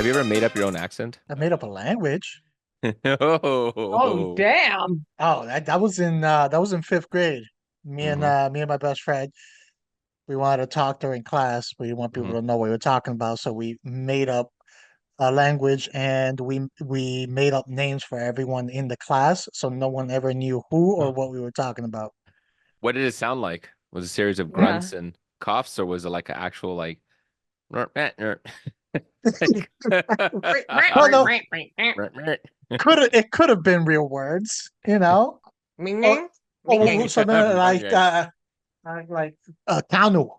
Have you ever made up your own accent? I made up a language. Oh, Oh, damn. Oh, that was in fifth grade. hmm Me and my best friend, we wanted to talk during class. We didn't want people hmm to know what we were talking about, so we made up a language and we made up names for everyone in the class, so no one ever knew who or what we were talking about. What did it sound like? Was it a series of Yeah. grunts and coughs, or was it like an actual like? Like- Well, no, it could have been real words, or Ming, or ming. something like Okay. like Tanu.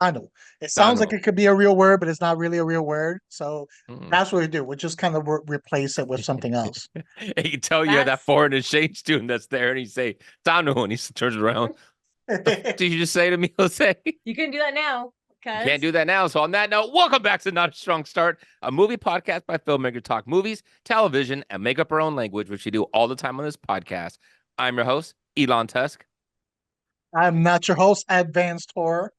Tanu. It sounds like Tano. it could be a real word, but it's not really a real word. So Mm. that's what we do. We just kind of replace it with something else. He can tell you that That's foreign exchange student that's there, and he say Tano, and he turns around. The f did you just say to me, Jose? you can do that now, You can't cuz do that now. So on that note, welcome back to Not a Strong Start, a movie podcast by filmmakers talk movies, television, and make up our own language, which we do all the time on this podcast. I'm your host, Elon Tusk. I'm not your host, Advanced Horror.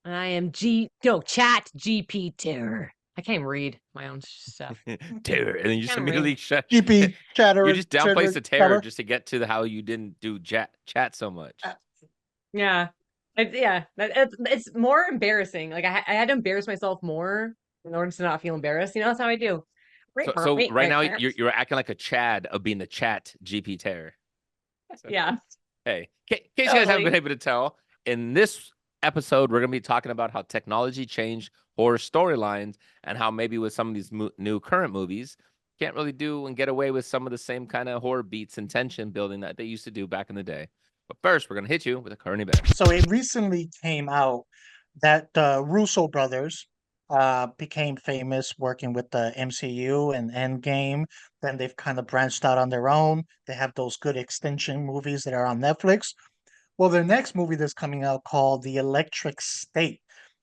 I am Chat GP Terror. I can't even read my own stuff. Terror. And then you just Can't read. immediately shut. GP You Chatter just downplace Chatter the terror Chatter. just to get to how you didn't do chat so much. Yeah. It's more embarrassing. Like I had to embarrass myself more in order to not feel embarrassed. That's how I do. So right now you're acting like a Chad of being the chat GP terror. So, Yeah, hey, in case you guys haven't been totally. able to tell, in this episode, we're going to be talking about how technology changed horror storylines and how maybe with some of these new current movies, can't really do and get away with some of the same kind of horror beats and tension building that they used to do back in the day. But first, we're going to hit you with a current event. So it recently came out that the Russo brothers became famous working with the MCU and Endgame. Then they've kind of branched out on their own. They have those good extension movies that are on Netflix. Well, their next movie that's coming out called The Electric State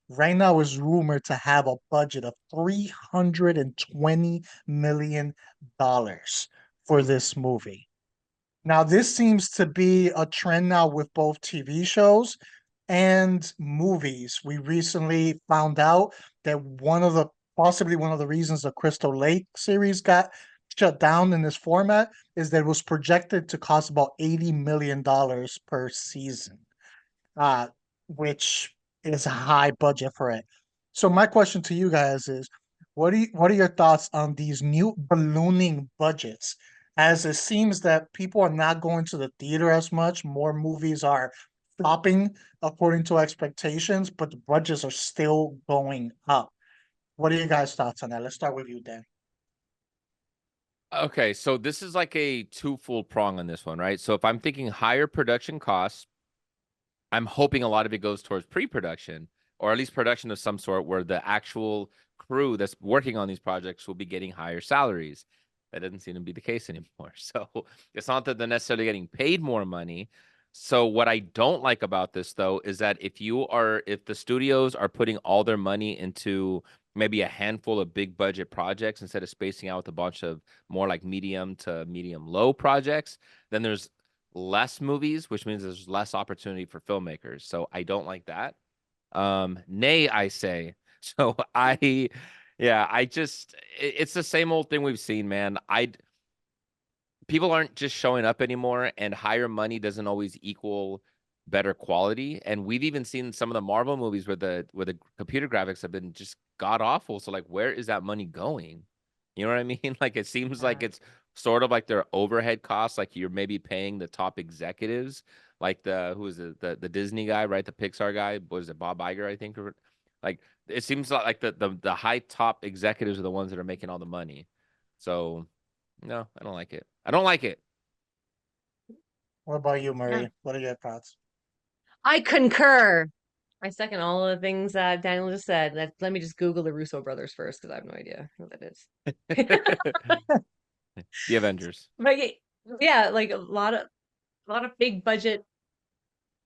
right now is rumored to have a budget of $320 million for this movie. Now, this seems to be a trend now with both TV shows and movies. We recently found out that possibly one of the reasons the Crystal Lake series got shut down in this format is that it was projected to cost about $80 million per season, uh, which is a high budget for it. So my question to you guys is, what are your thoughts on these new ballooning budgets? As it seems that people are not going to the theater as much, more movies are flopping according to expectations, but the budgets are still going up. What are you guys' thoughts on that? Let's start with you, Dan. Okay, so this is like a two-fold prong on this one, right? So if I'm thinking higher production costs, I'm hoping a lot of it goes towards pre-production or at least production of some sort where the actual crew that's working on these projects will be getting higher salaries. That doesn't seem to be the case anymore. So it's not that they're necessarily getting paid more money. So what I don't like about this though is that if the studios are putting all their money into maybe a handful of big budget projects instead of spacing out with a bunch of more like medium to medium low projects, then there's less movies, which means there's less opportunity for filmmakers. So I don't like that. Nay, I say. So yeah, it's the same old thing we've seen, man. People aren't just showing up anymore, and higher money doesn't always equal better quality. And we've even seen some of the Marvel movies where the computer graphics have been just god awful. So like, where is that money going? You know what I mean? Like it seems like Yeah. it's sort of like their overhead costs, like you're maybe paying the top executives, like who is it, the Disney guy, right? The Pixar guy, was it Bob Iger, I think, or like it seems like the high top executives are the ones that are making all the money. So no, I don't like it. I don't like it. What about you, Yeah. Marie? What are your thoughts? I concur. I second all of the things that Daniel just said. Let me just Google the Russo brothers first because I have no idea who that is. The Avengers. But yeah, like a lot of big budget.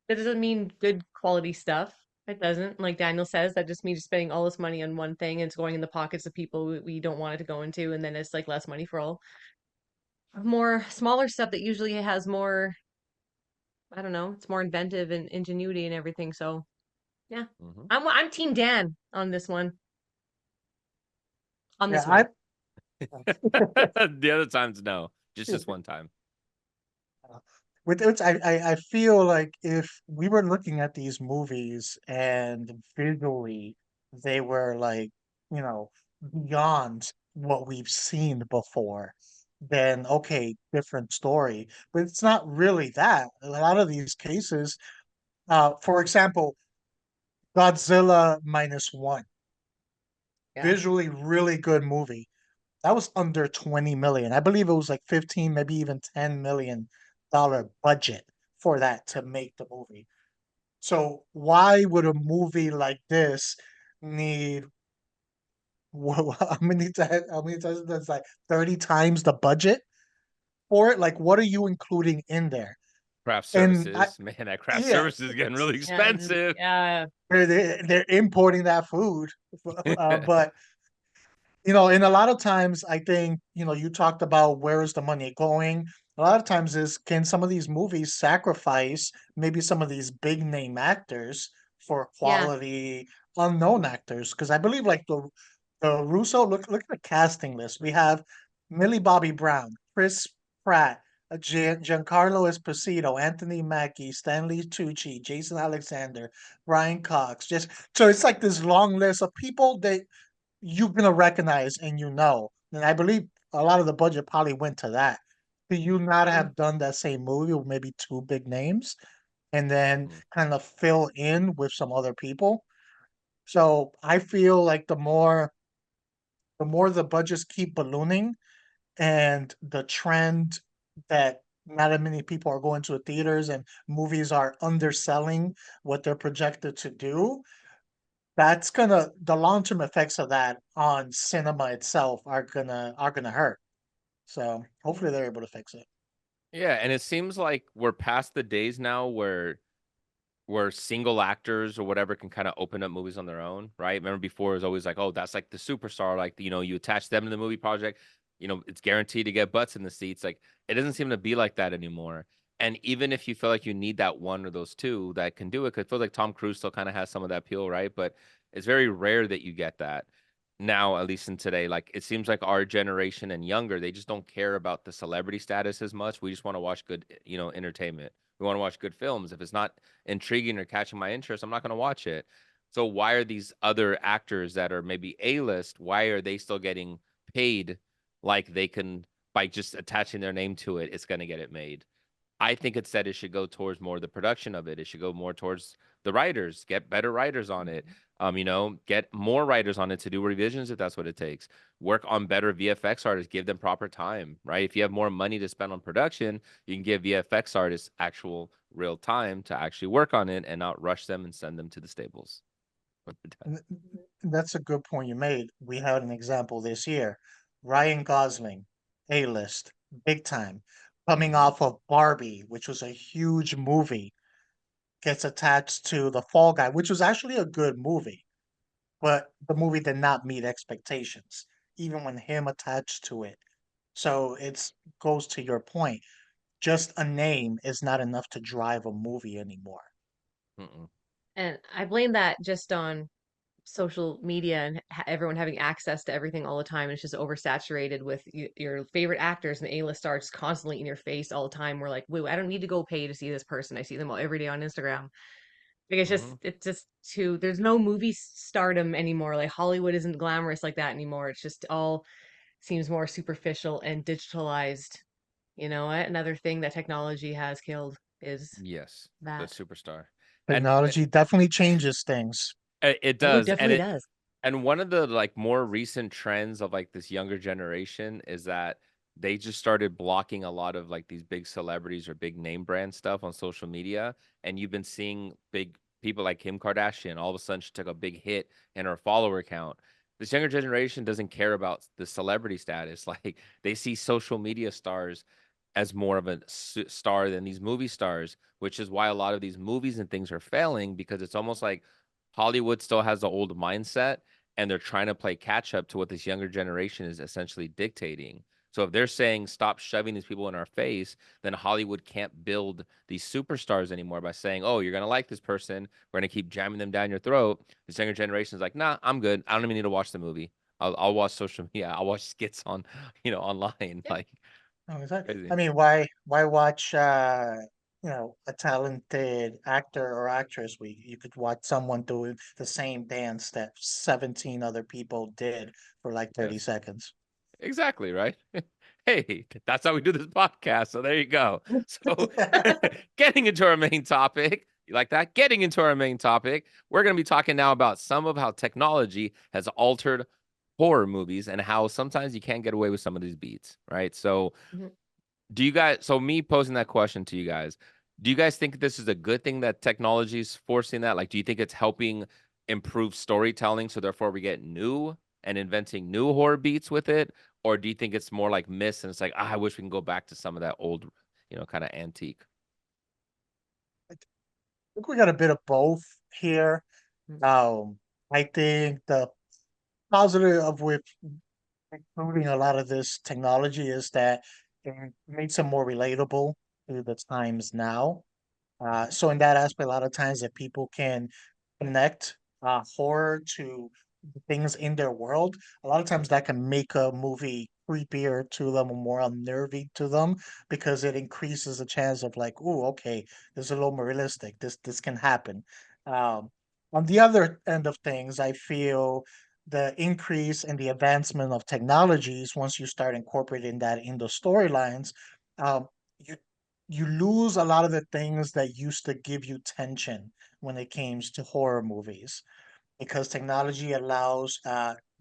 That doesn't mean good quality stuff. It doesn't. Like Daniel says, that just means spending all this money on one thing and it's going in the pockets of people we don't want it to go into, and then it's like less money for all. More smaller stuff that usually has more, I don't know, it's more inventive and ingenuity and everything. So yeah, Hmm I'm Team Dan on this one. On Yeah, this one. The other times, no, just this one time. with which I feel like if we were looking at these movies and visually they were like, you know, beyond what we've seen before, then okay, different story. But it's not really that. A lot of these cases, for example, Godzilla minus one, Yeah. visually really good movie. That was under 20 million. I believe it was like 15, maybe even $10 million budget for that to make the movie. So why would a movie like this need how many times that's like 30 times the budget for it? Like what are you including in there? Craft And services, man, that craft yeah, services is getting really Yeah. expensive. Yeah. they're importing that food. But and a lot of times I think, you talked about where is the money going. A lot of times is can some of these movies sacrifice maybe some of these big name actors for Yeah. quality unknown actors? Because I believe like the Russo, look at the casting list. We have Millie Bobby Brown, Chris Pratt, Giancarlo Esposito, Anthony Mackie, Stanley Tucci, Jason Alexander, Brian Cox. Just so it's like this long list of people that you're gonna recognize and And I believe a lot of the budget probably went to that. Could you not Mm. have done that same movie with maybe two big names and then Mm. kind of fill in with some other people? So I feel like the more the budgets keep ballooning and the trend that not that many people are going to the theaters and movies are underselling what they're projected to do, that's gonna the long-term effects of that on cinema itself are gonna hurt. So hopefully they're able to fix it. Yeah, and it seems like we're past the days now where single actors or whatever can kind of open up movies on their own, right? Remember before it was always like, oh, that's like the superstar, like you attach them to the movie project, it's guaranteed to get butts in the seats. Like it doesn't seem to be like that anymore. And even if you feel like you need that one or those two that can do it, because it feels like Tom Cruise still kind of has some of that appeal, right? But it's very rare that you get that now, at least in today. Like it seems like our generation and younger, they just don't care about the celebrity status as much. We just want to watch good, entertainment. We want to watch good films. If it's not intriguing or catching my interest, I'm not going to watch it. So why are these other actors that are maybe A-list, why are they still getting paid like they can by just attaching their name to it, it's going to get it made? I think instead it should go towards more the production of it. It should go more towards the writers, get better writers on it. Get more writers on it to do revisions if that's what it takes. Work on better VFX artists, give them proper time, right? If you have more money to spend on production, you can give VFX artists actual real time to actually work on it and not rush them and send them to the stables when they're done. That's a good point you made. We had an example this year. Ryan Gosling, A-list, big time, coming Hmm. off of Barbie, which was a huge movie, gets attached to The Fall Guy, which was actually a good movie, but the movie did not meet expectations, even when him attached to it. So it's goes to your point. Just a name is not enough to drive a movie anymore. Mm-mm. And I blame that just on social media and everyone having access to everything all the time. It's just oversaturated with your favorite actors and A-list stars constantly in your face all the time. We're like, wait, I don't need to go pay to see this person. I see them all every day on Instagram. Like Hmm. it's just too. There's no movie stardom anymore. Like Hollywood isn't glamorous like that anymore. It's just all seems more superficial and digitalized. You know what? Another thing that technology has killed is Yes, the that. superstar. And Technology definitely changes things. it Oh, it does. And definitely it does. And one of the like more recent trends of like this younger generation is that they just started blocking a lot of like these big celebrities or big name brand stuff on social media. And you've been seeing big people like Kim Kardashian. All of a sudden, she took a big hit in her follower count. This younger generation doesn't care about the celebrity status. Like they see social media stars as more of a star than these movie stars, which is why a lot of these movies and things are failing because it's almost like Hollywood still has the old mindset and they're trying to play catch up to what this younger generation is essentially dictating. So if they're saying stop shoving these people in our face, then Hollywood can't build these superstars anymore by saying, "Oh, you're gonna like this person. We're gonna keep jamming them down your throat." This younger generation is like, "Nah, I'm good. I don't even need to watch the movie. I'll watch social media. I'll watch skits on, online. Yeah. Like Oh, is that? crazy. I mean, why watch a talented actor or actress? You could watch someone doing the same dance that 17 other people did for like 30 Yes. seconds. Exactly, right? Hey, that's how we do this podcast. So there you go. So getting into our main topic, you like that? Getting into our main topic, we're going to be talking now about some of how technology has altered horror movies and how sometimes you can't get away with some of these beats, right? So Mhm. so me posing that question to you guys, do you guys think this is a good thing that technology is forcing that? Like, do you think it's helping improve storytelling, so therefore we get new and inventing new horror beats with it? Or do you think it's more like miss and it's like, I wish we can go back to some of that old, kind of antique? I think we got a bit of both here. I think the positive of which including a lot of this technology is that it makes them more relatable to the times now. So in that aspect, a lot of times that people can connect horror to the things in their world, a lot of times that can make a movie creepier to them or more unnerving to them because it increases the chance of like, oh, okay, this is a little more realistic. This can happen. Um, on the other end of things, I feel the increase in the advancement of technologies, once you start incorporating that in the storylines, um, you you lose a lot of the things that used to give you tension when it came to horror movies because technology allows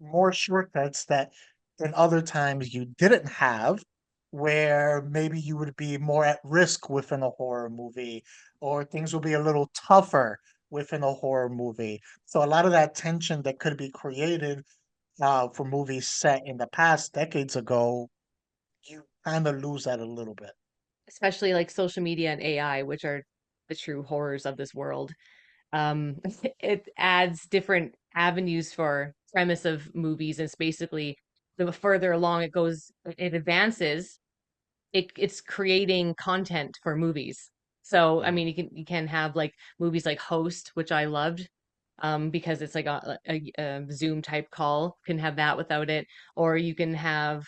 more shortcuts that in other times you didn't have, where maybe you would be more at risk within a horror movie, or things will be a little tougher within a horror movie. So a lot of that tension that could be created for movies set in the past decades ago, you kind of lose that a little bit. Especially like social media and AI, which are the true horrors of this world. Um, it adds different avenues for premise of movies. And it's basically the further along it goes, it advances, it's creating content for movies. So I Mhm. mean, you can have like movies like Host, which I loved, because it's like a Zoom type call. Can have that without it, or you can have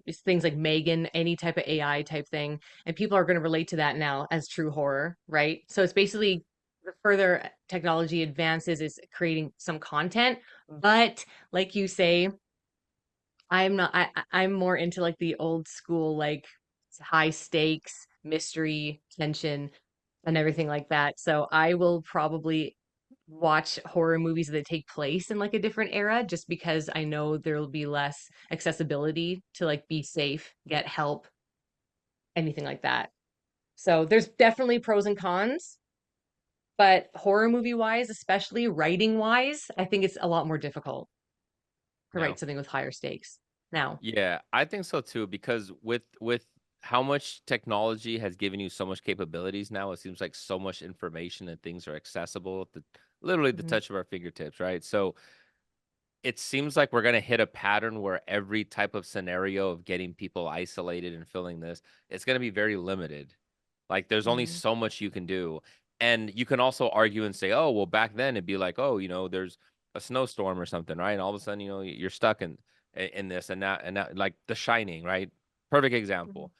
it's things like Megan, any type of AI type thing, and people are going to relate to that now as true horror, right? So it's basically the further technology advances is creating some content, but like you say, I'm not I'm more into like the old school, like high stakes, mystery, tension, and everything like that. So I will probably watch horror movies that take place in like a different era just because I know there'll be less accessibility to like be safe, get help, anything like that. So there's definitely pros and cons, but horror movie wise, especially writing wise, I think it's a lot more difficult to No. write something with higher stakes now. Yeah, I think so too, because with how much technology has given you so much capabilities now, it seems like so much information and things are accessible at literally the Mhm. touch of our fingertips, right? So it seems like we're gonna hit a pattern where every type of scenario of getting people isolated and feeling this, it's gonna be very limited. Like there's only Mhm. so much you can do. And you can also argue and say, oh, well, back then it'd be like, oh, there's a snowstorm or something, right? And all of a sudden, you're stuck in this and now like The Shining, right? Perfect Mhm. example.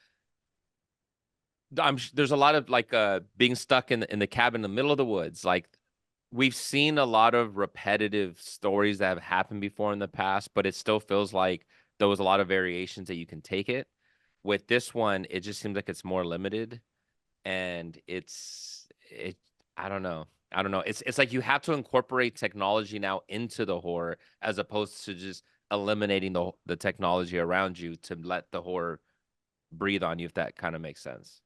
There's a lot of like being stuck in the cabin in the middle of the woods. Like we've seen a lot of repetitive stories that have happened before in the past, but it still feels like there was a lot of variations that you can take it. With this one, it just seems like it's more limited and it I don't know. I don't know. It's like you have to incorporate technology now into the horror as opposed to just eliminating the technology around you to let the horror breathe on you, if that kind of makes sense.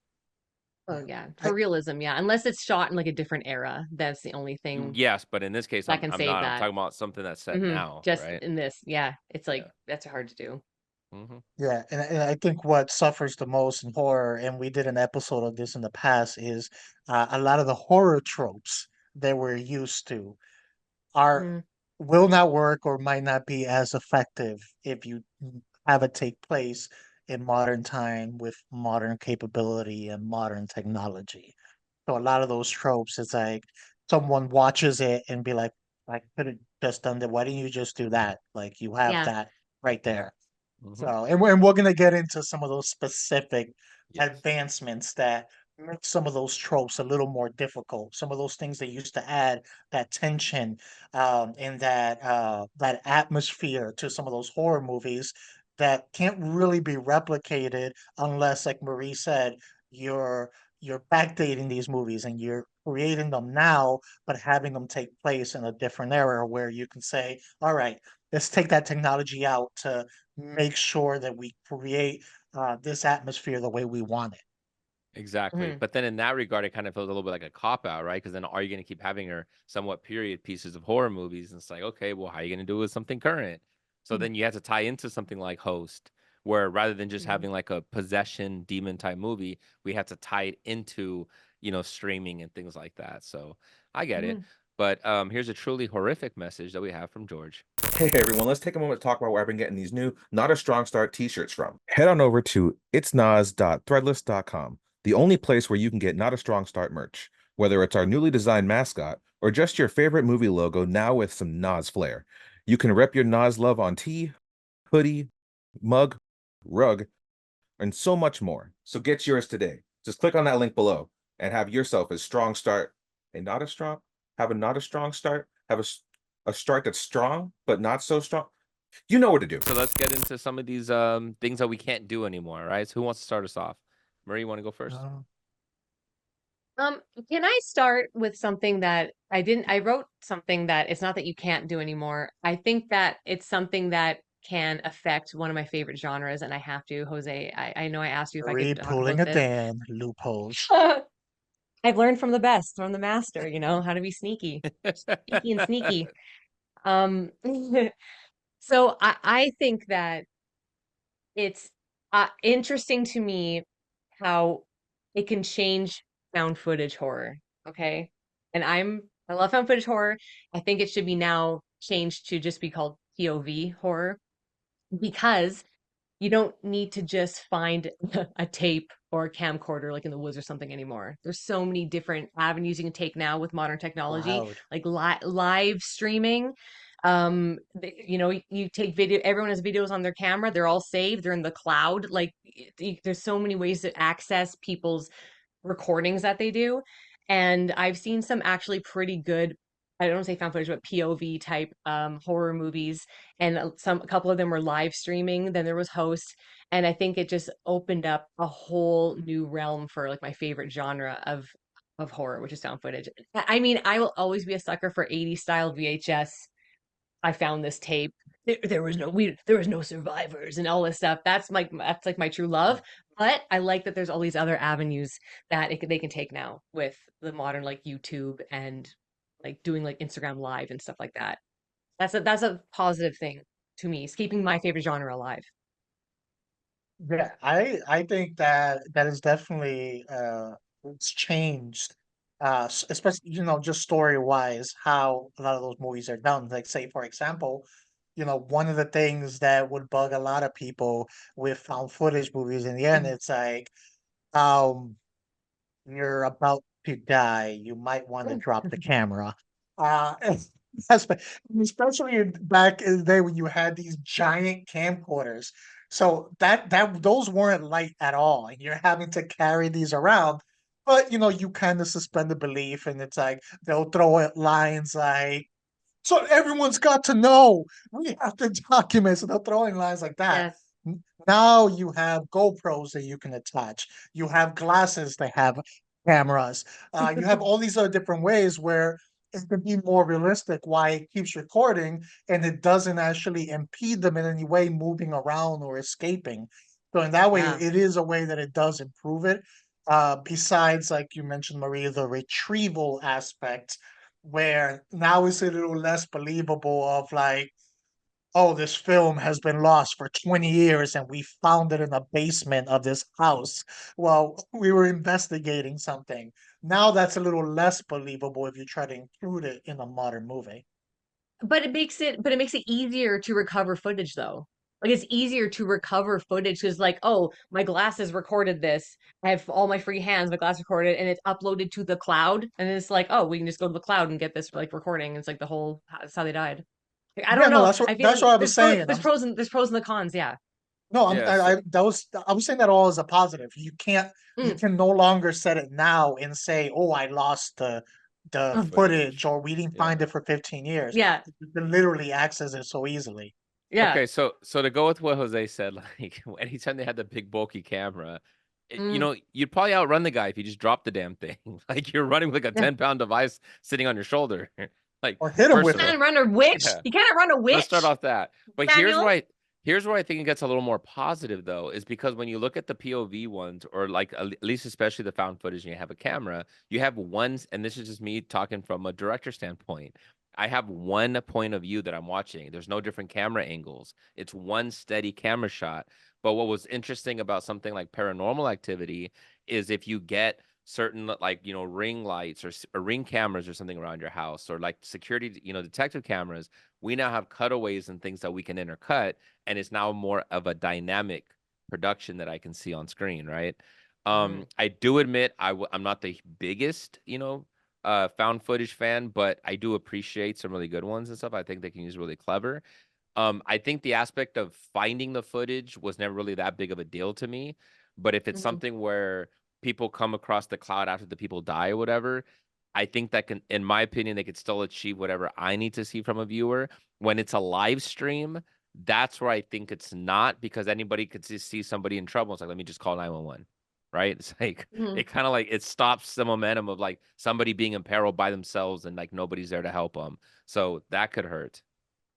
Oh yeah, I, for realism, yeah. Unless it's shot in like a different era, that's the only thing Yes, but in this case that I'm can I'm save not. I'm that. talking about something that's set now, Just right? in this, yeah, it's like Yeah. that's hard to do. Hmm. yeah, and I think what suffers the most in horror, and we did an episode of this in the past, is a lot of the horror tropes that we're used to are Mm, will not work or might not be as effective if you have it take place in modern time with modern capability and modern technology. So a lot of those tropes, it's like someone watches it and be like, I could have just done that. Why didn't you just do that? Like you have Yeah. that right there. Hmm. So, and we're going to get into some of those specific Yes. advancements that make some of those tropes a little more difficult. Some of those things that used to add that tension, and that atmosphere to some of those horror movies that can't really be replicated unless, like Marie said, you're you're backdating these movies and you're creating them now, but having them take place in a different era where you can say, all right, let's take that technology out to make sure that we create this atmosphere the way we want it. Exactly. Hmm. But then in that regard, it kind of feels a little bit like a cop out, right? Because then are you going to keep having her somewhat period pieces of horror movies? And it's like, okay, well, how are you going to do it with something current? So then you have to tie into something like Host, where rather than just Hmm. having like a possession demon type movie, we have to tie it into, streaming and things like that. So I get it. Hmm. But here's a truly horrific message that we have from George. Hey everyone, let's take a moment to talk about where I've been getting these new Not a Strong Start t-shirts from. Head on over to itsnas.threadless.com, the only place where you can get Not a Strong Start merch, whether it's our newly designed mascot or just your favorite movie logo now with some Nas flair. You can rep your Nas love on tee, hoodie, mug, rug, and so much more. So get yours today. Just click on that link below and have yourself a strong start and not a strong, have a not a strong start, have a start that's strong, but not so strong. You know what to do. So let's get into some of these things that we can't do anymore, right? So who wants to start us off? Marie, you want to go first? Uh, Um, can I start with something that I didn't, I wrote something that it's not that you can't do anymore. I think that it's something that can affect one of my favorite genres, and I have to, Jose. I know I asked you if I could talk Pulling about it this. in, loopholes. I've learned from the best, from the master, how to be sneaky, sneaky and sneaky. Um, so I think that it's interesting to me how it can change found footage horror. Okay. And I love found footage horror. I think it should be now changed to just be called POV horror because you don't need to just find a tape or a camcorder like in the woods or something anymore. There's so many different avenues you can take now with modern technology, Loud. like live streaming. You take video, everyone has videos on their camera, they're all saved, they're in the cloud. Like there's so many ways to access people's recordings that they do. And I've seen some actually pretty good, I don't want to say found footage, but POV type horror movies. And a couple of them were live streaming. Then there was Host. And I think it just opened up a whole new realm for like my favorite genre of horror, which is found footage. I mean, I will always be a sucker for 80s style VHS. I found this tape. There was no survivors and all this stuff. That's like my true love. But I like that there's all these other avenues that they can take now with the modern like YouTube and like doing like Instagram live and stuff like that. That's a positive thing to me. It's keeping my favorite genre alive. Yeah, I think that that is definitely it's changed, especially just story wise how a lot of those movies are done. Like say for example, one of the things that would bug a lot of people with found footage movies in the end, Mhm. it's like um you're about to die, you might want to drop the camera. And espe- especially back in the day when you had these giant camcorders. So that those weren't light at all, and you're having to carry these around. But you kind of suspend the belief, and it's like they'll throw at lines like, so everyone's got to know. We have to document. So they're throwing lines like that. Yes. Now you have GoPros that you can attach. You have glasses that have cameras. You have all these other different ways where it can be more realistic. Why it keeps recording and it doesn't actually impede them in any way moving around or escaping. So in that way, Yeah. it is a way that it does improve it. Besides, like you mentioned, Maria, the retrieval aspect where now it's a little less believable of like, oh, this film has been lost for 20 years and we found it in the basement of this house. Well, we were investigating something. Now that's a little less believable if you try to include it in a modern movie. But it makes it easier to recover footage though. Like it's easier to recover footage because like, oh, my glasses recorded this. I have all my free hands, my glass recorded, and it's uploaded to the cloud. And it's like, oh, we can just go to the cloud and get this like recording. It's like the whole that's how they died. Like, I Yeah, don't no, know. that's what I feel I there's was saying. there's pros and the cons. Yeah. No, Yeah, so I was saying that all as a positive. You Mm. can no longer set it now and say, "Oh, I lost the Oh, footage," footage. or "We didn't find Yeah. it for 15 years." yeah. You can literally access it so easily. Yeah. Okay, so to go with what Jose said, like anytime they had the big bulky camera, you Mm. know, you'd probably outrun the guy if you just dropped the damn thing. Like you're running with like a Yeah. 10-pound device sitting on your shoulder. Like, Or hit him first with of it. all, Can't run a witch. yeah. You can't run a Let's start witch, off that. But Daniel. here's where I think it gets a little more positive though, is because when you look at the POV ones, or like at least especially the found footage, and you have a camera, you have one, and this is just me talking from a director standpoint. I have one point of view that I'm watching. There's no different camera angles. It's one steady camera shot. But what was interesting about something like Paranormal Activity is if you get certain like ring lights or ring cameras or something around your house, or like security detective cameras, we now have cutaways and things that we can intercut, and it's now more of a dynamic production that I can see on screen, right? Mhm. I do admit I'm not the biggest found footage fan, but I do appreciate some really good ones and stuff. I think they can use really clever. I think the aspect of finding the footage was never really that big of a deal to me. But if it's Mhm. something where people come across the cloud after the people die or whatever, I think that can, in my opinion, they could still achieve whatever I need to see from a viewer. When it's a live stream, that's where I think it's not, because anybody could just see somebody in trouble. It's like, let me just call 911. Right? It's like Mhm. it kind of like it stops the momentum of like somebody being in peril by themselves and like nobody's there to help them. So that could hurt.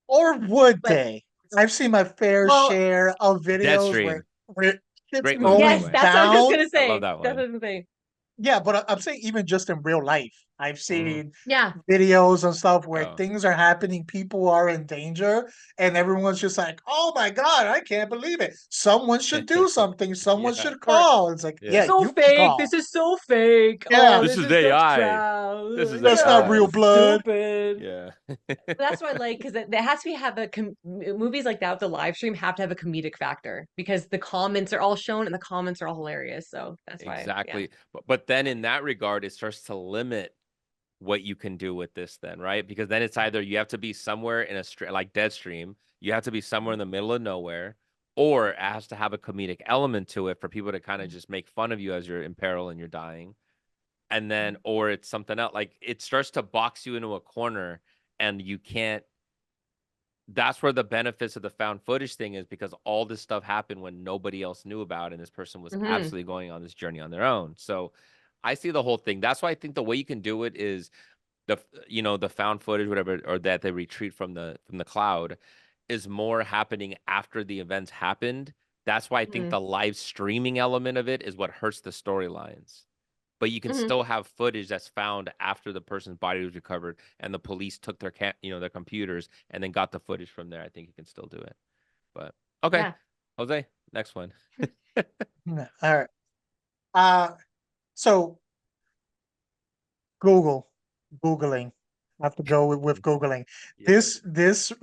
Or would But they? I've seen my fair well, share of videos Deadstream, where shit's great movie by the yes, going way. that's what I was just down. gonna I love say. that That's what one. I was gonna say. Yeah, but I'm saying even just in real life, I've Hmm. seen Yeah. videos and stuff where Oh. things are happening, people are in danger, and everyone's just like, "Oh my God, I can't believe it. Someone should do something. Someone Yeah, should Or call." It's like, it's yeah, yeah. so you can fake. call. This is so fake. Yeah, Oh, This this is is such AI. crap. This is that's not Yeah, real AI. blood. stupid. Yeah. That's why, like, because there has to be have a movies like that with the live stream have to have a comedic factor because the comments are all shown and the comments are all hilarious. So that's why, yeah. Exactly. But then in that regard, it starts to limit what you can do with this then, right? Because then it's either you have to be somewhere in a like Deadstream, you have to be somewhere in the middle of nowhere, or it has to have a comedic element to it for people to kind of just make fun of you as you're in peril and you're dying. And then, or it's something else. Like it starts to box you into a corner and you can't. That's where the benefits of the found footage thing is, because all this stuff happened when nobody else knew about it, and this person was Hmm. absolutely going on this journey on their own. So I see the whole thing. That's why I think the way you can do it is the found footage, whatever, or that they retreat from the cloud is more happening after the events happened. That's why I think Hmm. the live streaming element of it is what hurts the storylines. But you can Hmm. still have footage that's found after the person's body was recovered and the police took their computers and then got the footage from there. I think you can still do it. But okay, Yeah. Jose, next one. All right. Uh, so Google, Googling. I have to go with Googling. Yeah. This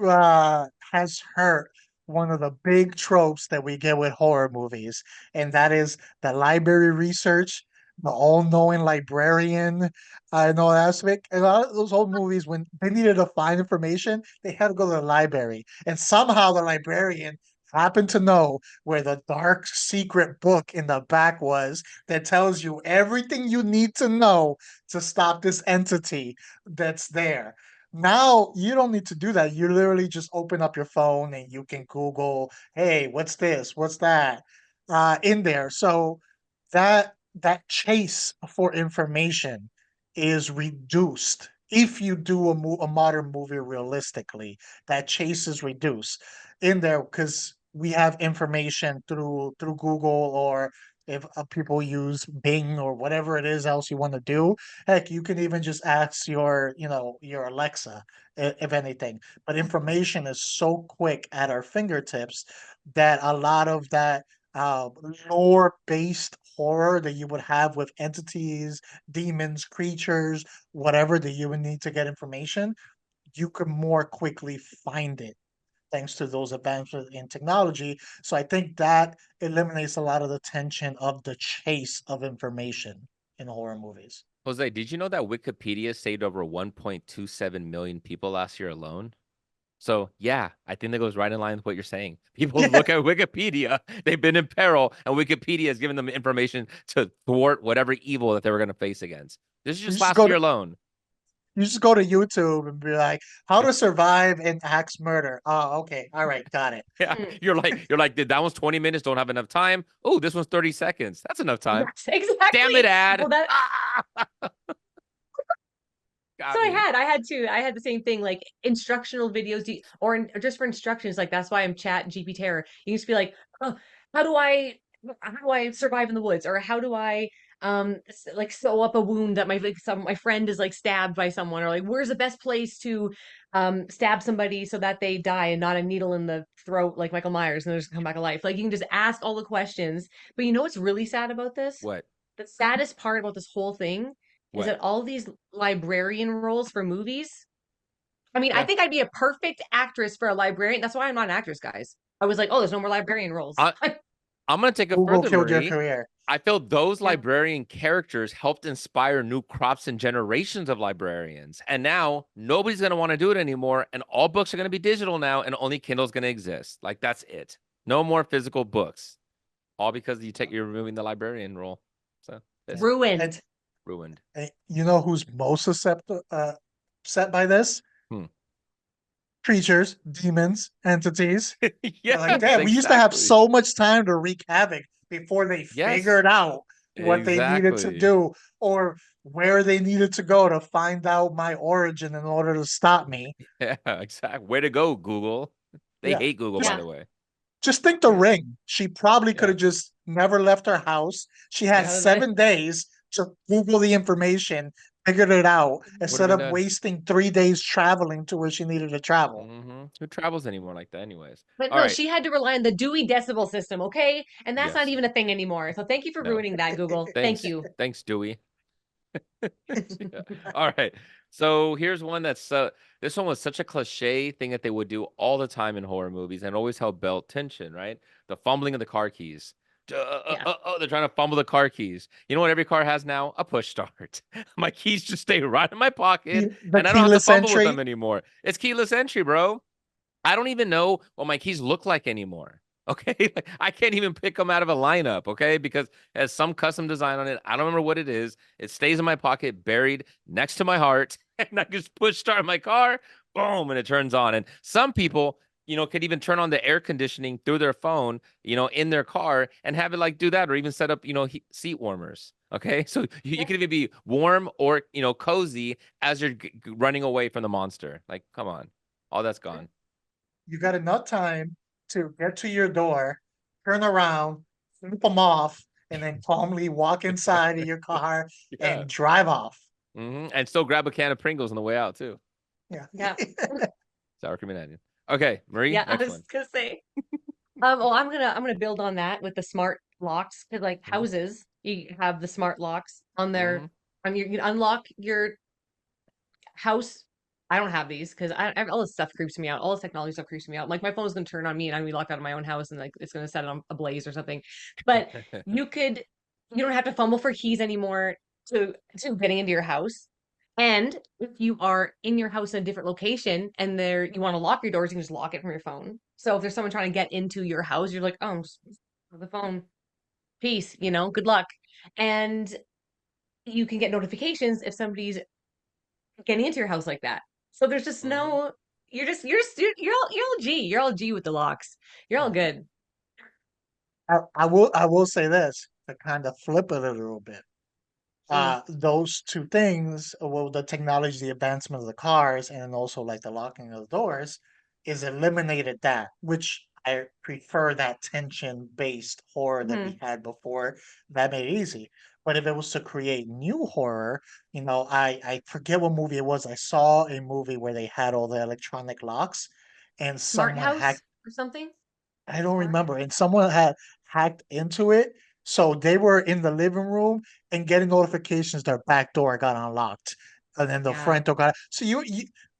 has hurt one of the big tropes that we get with horror movies, and that is the library research, the all-knowing librarian, and all that aspect. A lot of those old movies, when they needed to find information, they had to go to the library, and somehow the librarian happened to know where the dark secret book in the back was that tells you everything you need to know to stop this entity that's there. Now you don't need to do that. You literally just open up your phone and you can Google, hey, what's this? What's that? In there. So that chase for information is reduced. If you do a modern movie realistically, that chase is reduced in there because we have information through Google, or if people use Bing or whatever it is else you want to do. Heck, you can even just ask your Alexa, if anything. But information is so quick at our fingertips that a lot of that uh, lore-based horror that you would have with entities, demons, creatures, whatever that you would need to get information, you could more quickly find it. thanks to those advancements in technology. So I think that eliminates a lot of the tension of the chase of information in horror movies. Jose, did you know that Wikipedia saved over 1.27 million people last year alone? So yeah, I think that goes right in line with what you're saying. People look at Wikipedia, they've been in peril, and Wikipedia has given them information to thwart whatever evil that they were going to face against. This is You just just last go year to alone. you just go to YouTube and be like, "How to survive an axe murder." Oh, okay, all right, got it. Yeah, Mm. you're like, that one's 20 minutes, don't have enough time. Oh, this one's 30 seconds. That's enough time. Yes, exactly. Damn it, ad. Well, that Ah! Got so me. I had the same thing, like instructional videos, or just for instructions. Like that's why I'm Chat GP Terror. You used to be like, oh, how do I survive in the woods, or how do I like sew up a wound that my friend is like stabbed by someone, or like where's the best place to stab somebody so that they die and not a needle in the throat like Michael Myers and they just come back alive. Like you can just ask all the questions. But you know what's really sad about this? What? The saddest part about this whole thing is What? that all these librarian roles for movies. I mean, I Yeah. think I'd be a perfect actress for a librarian. That's why I'm not an actress, guys. I was like, oh, there's no more librarian roles. I, I'm gonna take it Google further, killed your Marie. career. I feel those Yeah. librarian characters helped inspire new crops and generations of librarians. And now nobody's going to want to do it anymore. And all books are going to be digital now, and only Kindle's going to exist. Like, that's it. No more physical books. All because you're removing the librarian role. So it's Ruined. ruined. And you know who's most upset by this? Creatures, demons, entities. Yeah, Like, damn, we used to have exactly. so much time to wreak havoc before they Yes. figured out what they needed to Exactly. do or where they needed to go to find out my origin in order to stop me. Yeah, exactly. Way to go, Google. They Yeah. hate Google, by Yeah. the way. Just think the Yeah. ring. She probably could Yeah. have just never left her house. She had Yeah, that was 7 days to Google the information, figured it out, instead been of done. wasting 3 days traveling to where she needed to travel. Who travels anymore like that, anyways? But All no, right. she had to rely on the Dewey Decibel System, okay? And that's not Yes. even a thing anymore. So thank you for No. ruining that, Google. Thanks. Thank you. Thanks, Dewey. Yeah. All right. So here's one that's this one was such a cliche thing that they would do all the time in horror movies and always held belt tension, right? The fumbling of the car keys. They're trying to fumble the car keys. You know what every car has now? A push start. My keys just stay right in my pocket The and I don't have to keyless fumble with entry. them anymore. It's keyless entry, bro. I don't even know what my keys look like anymore. Okay, like, I can't even pick them out of a lineup. Okay, because it has some custom design on it. I don't remember what it is. It stays in my pocket, buried next to my heart, and I just push start my car, boom, and it turns on. And some people, could even turn on the air conditioning through their phone, in their car, and have it like do that, or even set up, seat warmers. Okay, so you can even be warm or cozy as you're running away from the monster. Like, come on, all that's gone. You got enough time to get to your door, turn around, flip them off, and then calmly walk inside of your car Yeah. and drive off. And still grab a can of Pringles on the way out too. Yeah. Yeah. Sour cream and onion. Okay, Marie, Yeah, I next was one. gonna say. Well, I'm gonna build on that with the smart locks because like houses, you have the smart locks on their you can unlock your house. I don't have these because all this stuff creeps me out. All this technology stuff creeps me out. Like my phone is gonna turn on me and I'm gonna be locked out of my own house and like it's gonna set it on a blaze or something. But you don't have to fumble for keys anymore to getting into your house. And if you are in your house in a different location and you want to lock your doors, you can just lock it from your phone. So if there's someone trying to get into your house, you're like, oh, just the phone, peace, good luck. And you can get notifications if somebody's getting into your house like that. So there's just no, you're all G. You're all G with the locks. You're all good. I will say this to kind of flip it a little bit. Those two things, well, the technology, the advancement of the cars, and also like the locking of the doors, is eliminated that, which I prefer that tension-based horror that we had before. That made it easy. But if it was to create new horror, I forget what movie it was. I saw a movie where they had all the electronic locks, and Smart someone house hacked. or something. I don't Smart remember, and someone had hacked into it. So they were in the living room and getting notifications their back door got unlocked, and then the Yeah. front door got. So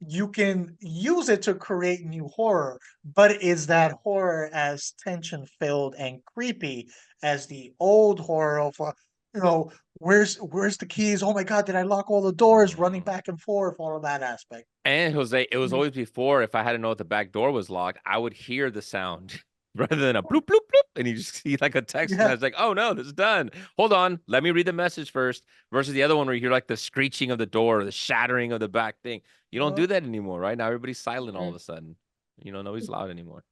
you can use it to create new horror, but is that horror as tension filled and creepy as the old horror of where's the keys? Oh my god, did I lock all the doors? Running back and forth, all of that aspect. And Jose, it was always before, if I had to know if the back door was locked, I would hear the sound rather than a bloop, bloop, bloop. And you just see like a text Yeah. message like, oh no, this is done. Hold on. Let me read the message first. Versus the other one where you hear like the screeching of the door or the shattering of the back thing. You don't do that anymore, right? Now everybody's silent all of a sudden. Nobody's loud anymore.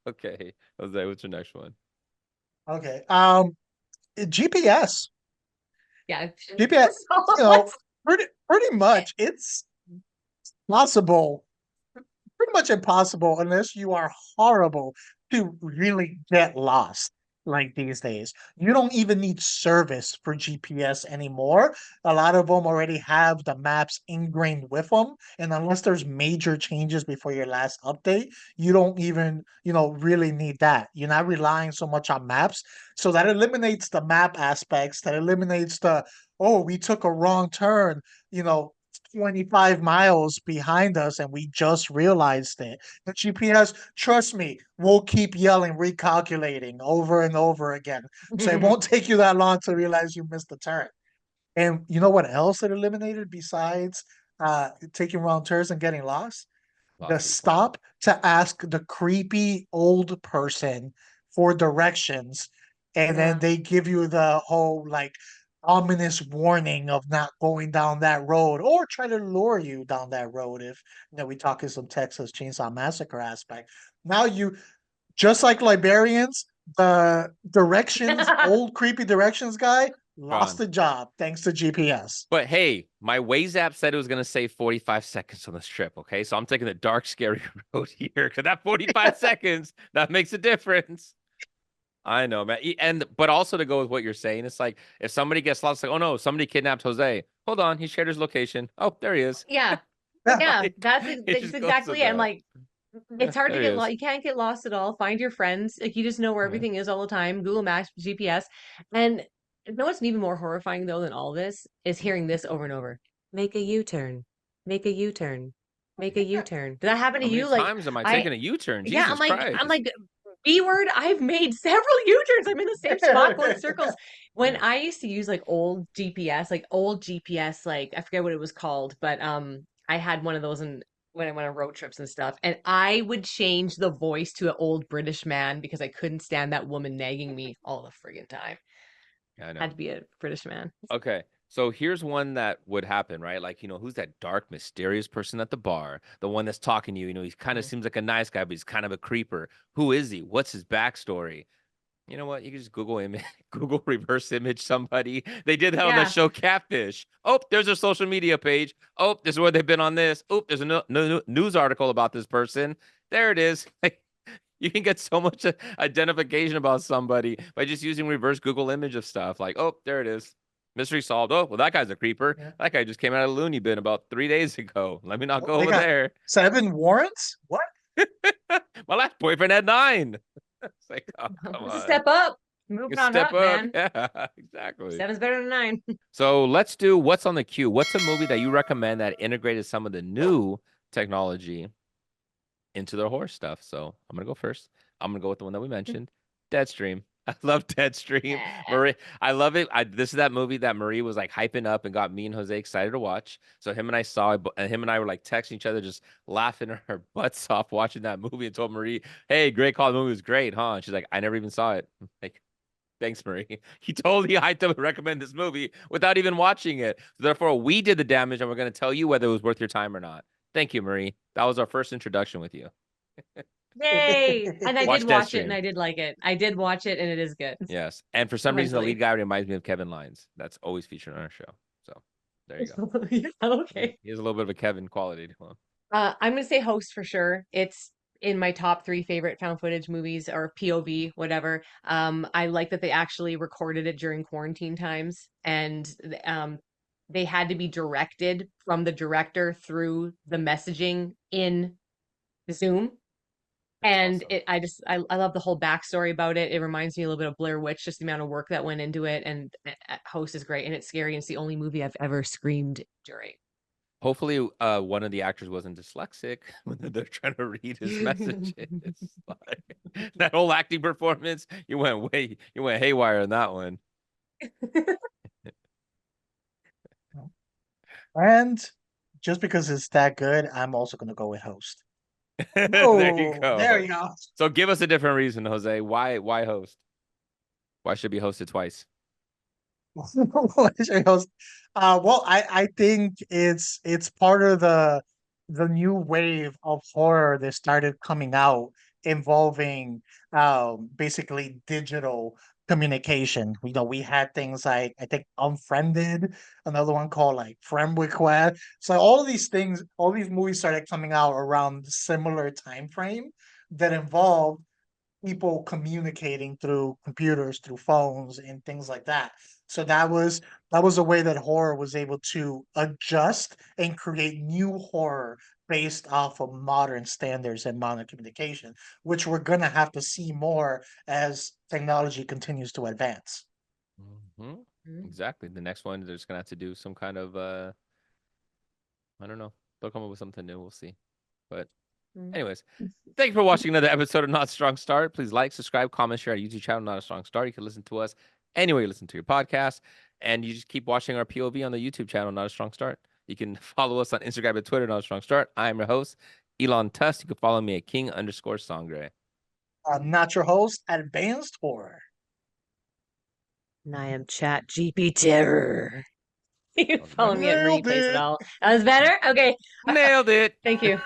Okay. Jose, what's your next one? Okay. GPS. Yeah. GPS, you know, pretty much it's possible, pretty much impossible unless you are horrible to really get lost like these days. You don't even need service for GPS anymore. A lot of them already have the maps ingrained with them. And unless there's major changes before your last update, you don't even, really need that. You're not relying so much on maps. So that eliminates the map aspects, that eliminates oh, we took a wrong turn, 25 miles behind us and we just realized it. The GPS, trust me, will keep yelling, recalculating over and over again. So it won't take you that long to realize you missed the turn. And you know what else it eliminated besides taking wrong turns and getting lost? The Lost people. stop to ask the creepy old person for directions. And then they give you the whole like ominous warning of not going down that road or try to lure you down that road if we talk in some Texas Chainsaw Massacre aspect. Now you just like Liberians, the directions, old creepy directions guy lost Gone. the job thanks to GPS. But hey, my Waze app said it was going to save 45 seconds on this trip. Okay. So I'm taking the dark, scary road here because that 45 seconds, that makes a difference. I know, man. But also to go with what you're saying, it's like if somebody gets lost, like, oh no, somebody kidnapped Jose. Hold on, he shared his location. Oh, there he is. Yeah. Yeah. Yeah. Like, That's it just goes exactly to it. And that. like, it's hard to There he get is. lost. You can't get lost at all. Find your friends. Like you just know where Yeah. everything is all the time. Google Maps, GPS. And you know what's even more horrifying though than all this is hearing this over and over. Make a U-turn. Make a U-turn. Make a U-turn. Did that happen to How many you? Like times am I I taking a U-turn? yeah, Jesus I'm Christ. like B word, I've made several U-turns. I'm in the same spot going circles. When Yeah. I used to use like old GPS, like I forget what it was called, but I had one of those when I went on road trips and stuff. And I would change the voice to an old British man because I couldn't stand that woman nagging me all the friggin' time. Yeah, I know. Had to be a British man. Okay. So here's one that would happen, right? Like, who's that dark, mysterious person at the bar? The one that's talking to you, he kind of seems like a nice guy, but he's kind of a creeper. Who is he? What's his backstory? You know what? You can just Google image, Google reverse image somebody. They did that on the Yeah. show Catfish. Oh, there's their social media page. Oh, this is where they've been on this. Oh, there's a news article about this person. There it is. You can get so much identification about somebody by just using reverse Google image of stuff. Like, oh, there it is. Mystery solved. Oh, well, that guy's a creeper. Yeah. That guy just came out of the loony bin about 3 days ago. Let me not go They over got there. 7 warrants? What? My last boyfriend had 9. It's like, oh, come It's a on. step up. Moving on Step up, up. man. Yeah, exactly. 7's better than 9. So let's do what's on the queue. What's a movie that you recommend that integrated some of the new technology into their horror stuff? So I'm gonna go first. I'm gonna go with the one that we mentioned, Deadstream. I love Deadstream. Yeah. Marie, I love it. This is that movie that Marie was like hyping up and got me and Jose excited to watch. So him and I saw it, and him and I were like texting each other, just laughing our butts off watching that movie, and told Marie, "Hey, great call. The movie was great, huh?" And she's like, "I never even saw it." I'm like, thanks, Marie. He totally hyped up and recommend this movie without even watching it. So therefore, we did the damage, and we're going to tell you whether it was worth your time or not. Thank you, Marie. That was our first introduction with you. Yay! And I Watch did watch it and Deadstream. I did like it. I did watch it and it is good. Yes. And for some reason, the Eventually. lead guy reminds me of Kevin Lyons. That's always featured on our show. So there you go. Yeah, okay. He has a little bit of a Kevin quality to him. I'm gonna say Host for sure. It's in my top 3 favorite found footage movies or POV, whatever. I like that they actually recorded it during quarantine times and they had to be directed from the director through the messaging in Zoom. And awesome. I love the whole backstory about it. It reminds me a little bit of Blair Witch, just the amount of work that went into it. And Host is great, and it's scary. And it's the only movie I've ever screamed during. Hopefully, one of the actors wasn't dyslexic when they're trying to read his messages. Like, that whole acting performance, you went haywire on that one. And just because it's that good, I'm also going to go with host. There you Oh, go. there you go. So give us a different reason, Jose. Why host? Why should be hosted twice? What is your host? Well, I think it's part of the new wave of horror that started coming out involving basically digital communication. You know, we had things like I think Unfriended, another one called like Friend Request. So all of these things, all these movies started coming out around similar time frame that involved people communicating through computers, through phones, and things like that. So that was a way that horror was able to adjust and create new horror based off of modern standards and modern communication, which we're gonna have to see more as technology continues to advance. Mhm. Mhm. Exactly. The next one, they're just gonna have to do some kind of I don't know. They'll come up with something new. We'll see. But Mm. anyways, thank you for watching another episode of Not a Strong Start. Please like, subscribe, comment, share our YouTube channel, Not a Strong Start. You can listen to us anywhere you listen to your podcast. And you just keep watching our POV on the YouTube channel, Not a Strong Start. You can follow us on Instagram and Twitter, Not a Strong Start. I'm your host, Elon Tuss. You can follow me at King_Sangre. I'm not your host, Advanced Horror. And I am Chat GP Terror. You can follow me at Nailed Replace It it. All. That was better? Okay. Nailed it. Thank you.